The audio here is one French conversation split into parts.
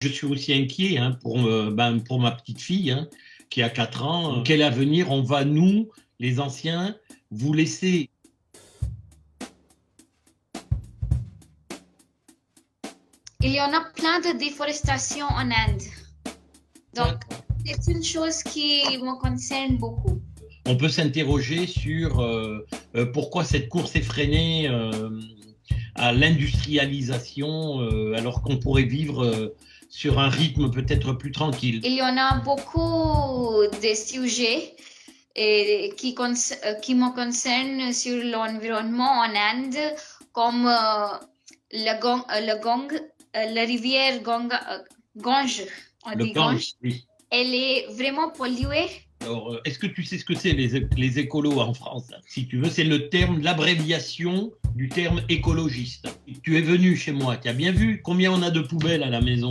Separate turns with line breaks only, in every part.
Je suis aussi inquiet pour ma petite fille qui a 4 ans. Quel avenir on va, nous, les anciens, vous laisser?
Il y en a plein de déforestation en Inde. Donc, c'est une chose qui me concerne beaucoup.
On peut s'interroger sur pourquoi cette course effrénée à l'industrialisation alors qu'on pourrait vivre sur un rythme peut-être plus tranquille.
Il y en a beaucoup de sujets qui me concernent sur l'environnement en Inde, comme la rivière Gange.
Le Gange, oui.
Elle est vraiment polluée.
Alors, est-ce que tu sais ce que c'est les écolos en France? Si tu veux, c'est le terme, l'abréviation du terme écologiste. Tu es venu chez moi, tu as bien vu combien on a de poubelles à la maison?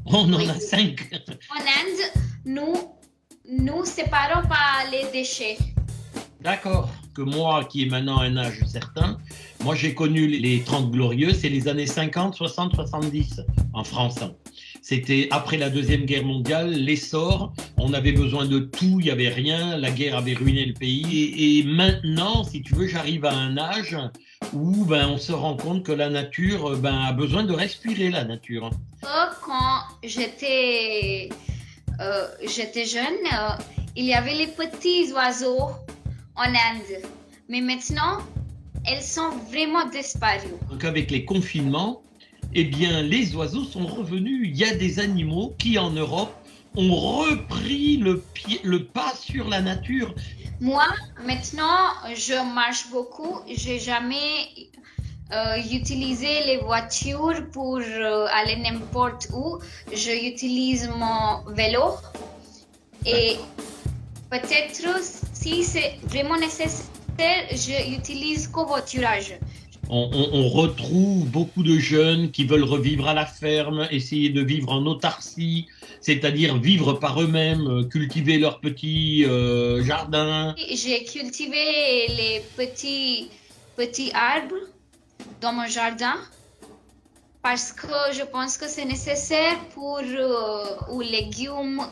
On en a 5.
En Inde, nous séparons pas les déchets.
D'accord. Que moi, qui ai maintenant un âge certain, moi j'ai connu les 30 glorieux, c'est les années 50, 60, 70 en France. C'était après la Deuxième Guerre mondiale, l'essor, on avait besoin de tout, il n'y avait rien, la guerre avait ruiné le pays. Et maintenant, si tu veux, j'arrive à un âge où on se rend compte que la nature a besoin de respirer, la nature.
Quand j'étais jeune, il y avait les petits oiseaux en Inde. Mais maintenant, elles sont vraiment disparues.
Donc avec les confinements, eh bien, les oiseaux sont revenus. Il y a des animaux qui, en Europe, ont repris le pas sur la nature.
Moi, maintenant, je marche beaucoup. J'ai jamais utilisé les voitures pour aller n'importe où. J'utilise mon vélo. Et peut-être, si c'est vraiment nécessaire, j'utilise covoiturage.
On retrouve beaucoup de jeunes qui veulent revivre à la ferme, essayer de vivre en autarcie, c'est-à-dire vivre par eux-mêmes, cultiver leurs petits jardins.
J'ai cultivé les petits arbres dans mon jardin parce que je pense que c'est nécessaire pour les légumes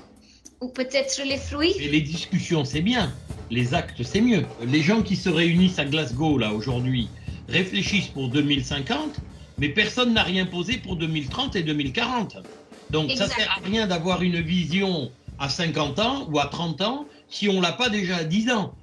ou peut-être les fruits.
Et les discussions, c'est bien. Les actes, c'est mieux. Les gens qui se réunissent à Glasgow, là, aujourd'hui, réfléchissent pour 2050, mais personne n'a rien posé pour 2030 et 2040. Donc, ça ne sert à rien d'avoir une vision à 50 ans ou à 30 ans si on ne l'a pas déjà à 10 ans.